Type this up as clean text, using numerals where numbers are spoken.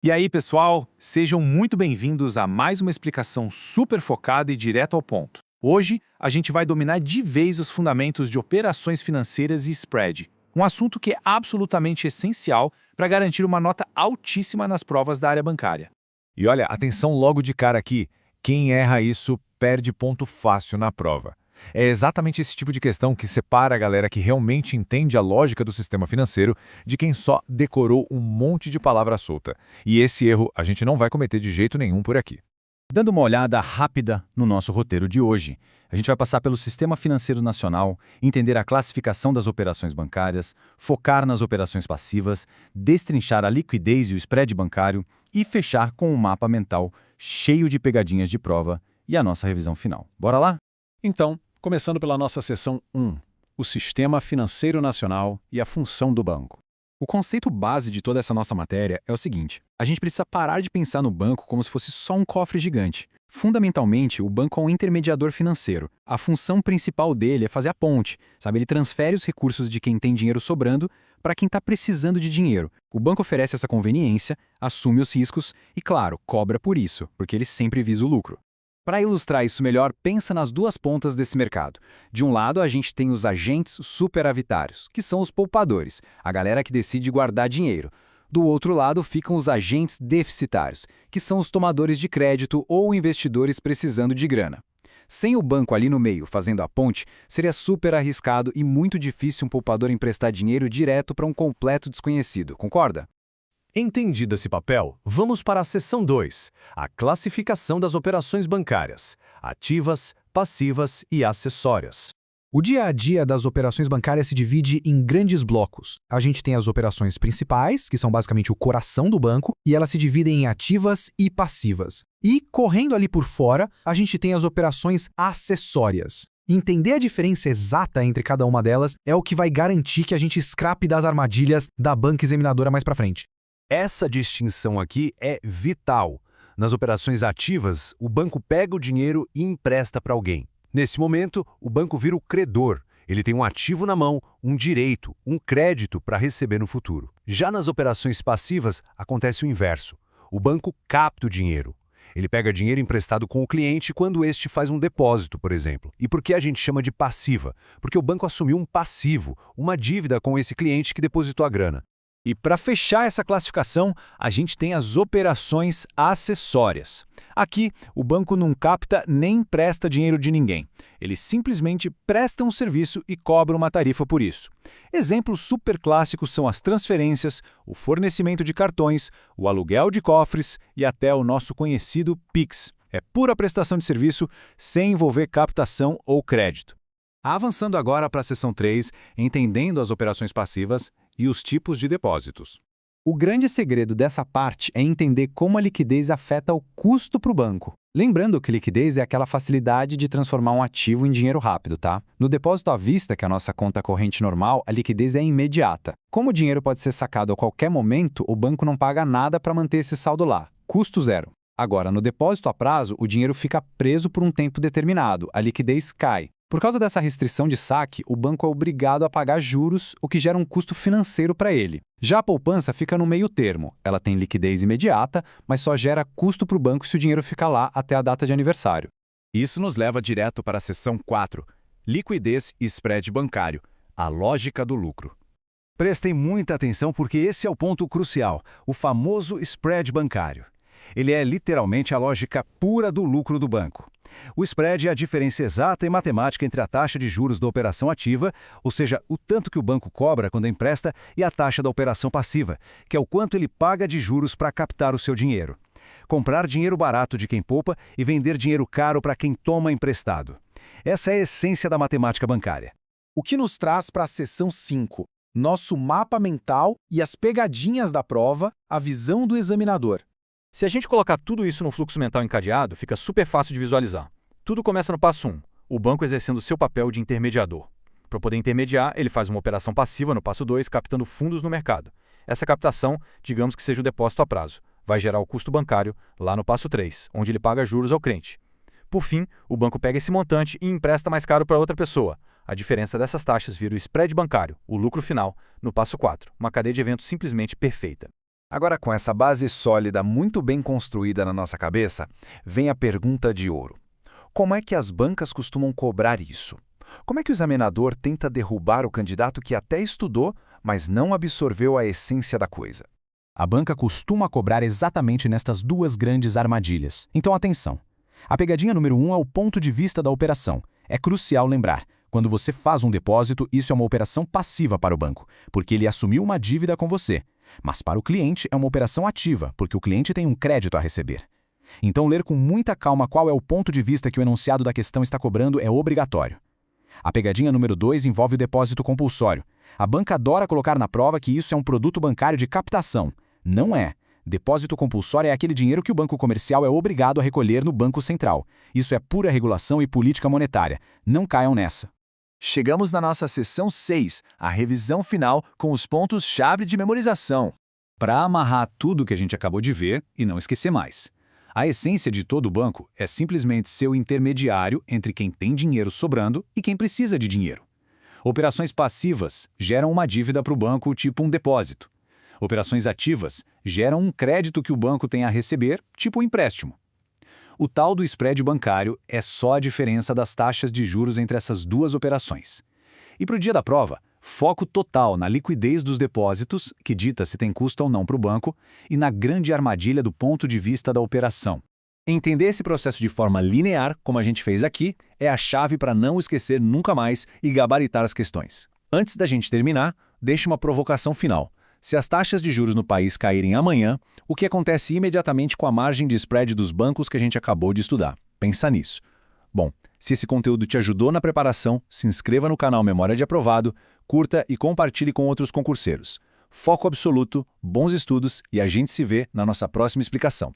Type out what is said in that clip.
E aí, pessoal, sejam muito bem-vindos a mais uma explicação super focada e direto ao ponto. Hoje, a gente vai dominar de vez os fundamentos de operações financeiras e spread, um assunto que é absolutamente essencial para garantir uma nota altíssima nas provas da área bancária. E olha, atenção logo de cara aqui, quem erra isso perde ponto fácil na prova. É exatamente esse tipo de questão que separa a galera que realmente entende a lógica do sistema financeiro de quem só decorou um monte de palavra solta. E esse erro a gente não vai cometer de jeito nenhum por aqui. Dando uma olhada rápida no nosso roteiro de hoje, a gente vai passar pelo Sistema Financeiro Nacional, entender a classificação das operações bancárias, focar nas operações passivas, destrinchar a liquidez e o spread bancário e fechar com um mapa mental cheio de pegadinhas de prova e a nossa revisão final. Bora lá? Então, começando pela nossa seção 1, o Sistema Financeiro Nacional e a função do banco. O conceito base de toda essa nossa matéria é o seguinte: a gente precisa parar de pensar no banco como se fosse só um cofre gigante. Fundamentalmente, o banco é um intermediador financeiro. A função principal dele é fazer a ponte, sabe? Ele transfere os recursos de quem tem dinheiro sobrando para quem está precisando de dinheiro. O banco oferece essa conveniência, assume os riscos e, claro, cobra por isso, porque ele sempre visa o lucro. Para ilustrar isso melhor, pensa nas duas pontas desse mercado. De um lado, a gente tem os agentes superavitários, que são os poupadores, a galera que decide guardar dinheiro. Do outro lado, ficam os agentes deficitários, que são os tomadores de crédito ou investidores precisando de grana. Sem o banco ali no meio, fazendo a ponte, seria super arriscado e muito difícil um poupador emprestar dinheiro direto para um completo desconhecido, concorda? Entendido esse papel, vamos para a seção 2, a classificação das operações bancárias, ativas, passivas e acessórias. O dia a dia das operações bancárias se divide em grandes blocos. A gente tem as operações principais, que são basicamente o coração do banco, e elas se dividem em ativas e passivas. E, correndo ali por fora, a gente tem as operações acessórias. Entender a diferença exata entre cada uma delas é o que vai garantir que a gente escape das armadilhas da banca examinadora mais pra frente. Essa distinção aqui é vital. Nas operações ativas, o banco pega o dinheiro e empresta para alguém. Nesse momento, o banco vira o credor. Ele tem um ativo na mão, um direito, um crédito para receber no futuro. Já nas operações passivas, acontece o inverso. O banco capta o dinheiro. Ele pega dinheiro emprestado com o cliente quando este faz um depósito, por exemplo. E por que a gente chama de passiva? Porque o banco assumiu um passivo, uma dívida com esse cliente que depositou a grana. E para fechar essa classificação, a gente tem as operações acessórias. Aqui, o banco não capta nem empresta dinheiro de ninguém. Ele simplesmente presta um serviço e cobra uma tarifa por isso. Exemplos super clássicos são as transferências, o fornecimento de cartões, o aluguel de cofres e até o nosso conhecido Pix. É pura prestação de serviço sem envolver captação ou crédito. Avançando agora para a seção 3, entendendo as operações passivas e os tipos de depósitos. O grande segredo dessa parte é entender como a liquidez afeta o custo para o banco. Lembrando que liquidez é aquela facilidade de transformar um ativo em dinheiro rápido, tá? No depósito à vista, que é a nossa conta corrente normal, a liquidez é imediata. Como o dinheiro pode ser sacado a qualquer momento, o banco não paga nada para manter esse saldo lá. Custo zero. Agora, no depósito a prazo, o dinheiro fica preso por um tempo determinado, a liquidez cai. Por causa dessa restrição de saque, o banco é obrigado a pagar juros, o que gera um custo financeiro para ele. Já a poupança fica no meio termo. Ela tem liquidez imediata, mas só gera custo para o banco se o dinheiro ficar lá até a data de aniversário. Isso nos leva direto para a seção 4, liquidez e spread bancário, a lógica do lucro. Prestem muita atenção porque esse é o ponto crucial, o famoso spread bancário. Ele é literalmente a lógica pura do lucro do banco. O spread é a diferença exata e matemática entre a taxa de juros da operação ativa, ou seja, o tanto que o banco cobra quando empresta, e a taxa da operação passiva, que é o quanto ele paga de juros para captar o seu dinheiro. Comprar dinheiro barato de quem poupa e vender dinheiro caro para quem toma emprestado. Essa é a essência da matemática bancária. O que nos traz para a seção 5, nosso mapa mental e as pegadinhas da prova, a visão do examinador. Se a gente colocar tudo isso no fluxo mental encadeado, fica super fácil de visualizar. Tudo começa no passo 1, o banco exercendo seu papel de intermediador. Para poder intermediar, ele faz uma operação passiva no passo 2, captando fundos no mercado. Essa captação, digamos que seja o depósito a prazo, vai gerar o custo bancário lá no passo 3, onde ele paga juros ao cliente. Por fim, o banco pega esse montante e empresta mais caro para outra pessoa. A diferença dessas taxas vira o spread bancário, o lucro final, no passo 4, uma cadeia de eventos simplesmente perfeita. Agora, com essa base sólida muito bem construída na nossa cabeça, vem a pergunta de ouro. Como é que as bancas costumam cobrar isso? Como é que o examinador tenta derrubar o candidato que até estudou, mas não absorveu a essência da coisa? A banca costuma cobrar exatamente nestas duas grandes armadilhas. Então, atenção. A pegadinha número 1 é o ponto de vista da operação. É crucial lembrar. Quando você faz um depósito, isso é uma operação passiva para o banco, porque ele assumiu uma dívida com você. Mas para o cliente é uma operação ativa, porque o cliente tem um crédito a receber. Então, ler com muita calma qual é o ponto de vista que o enunciado da questão está cobrando é obrigatório. A pegadinha número 2 envolve o depósito compulsório. A banca adora colocar na prova que isso é um produto bancário de captação. Não é. Depósito compulsório é aquele dinheiro que o banco comercial é obrigado a recolher no Banco Central. Isso é pura regulação e política monetária. Não caiam nessa. Chegamos na nossa seção 6, a revisão final com os pontos-chave de memorização. Para amarrar tudo que a gente acabou de ver e não esquecer mais. A essência de todo banco é simplesmente ser o intermediário entre quem tem dinheiro sobrando e quem precisa de dinheiro. Operações passivas geram uma dívida para o banco, tipo um depósito. Operações ativas geram um crédito que o banco tem a receber, tipo um empréstimo. O tal do spread bancário é só a diferença das taxas de juros entre essas duas operações. E para o dia da prova, foco total na liquidez dos depósitos, que dita se tem custo ou não para o banco, e na grande armadilha do ponto de vista da operação. Entender esse processo de forma linear, como a gente fez aqui, é a chave para não esquecer nunca mais e gabaritar as questões. Antes da gente terminar, deixe uma provocação final. Se as taxas de juros no país caírem amanhã, o que acontece imediatamente com a margem de spread dos bancos que a gente acabou de estudar? Pensa nisso. Bom, se esse conteúdo te ajudou na preparação, se inscreva no canal Memória de Aprovado, curta e compartilhe com outros concurseiros. Foco absoluto, bons estudos e a gente se vê na nossa próxima explicação.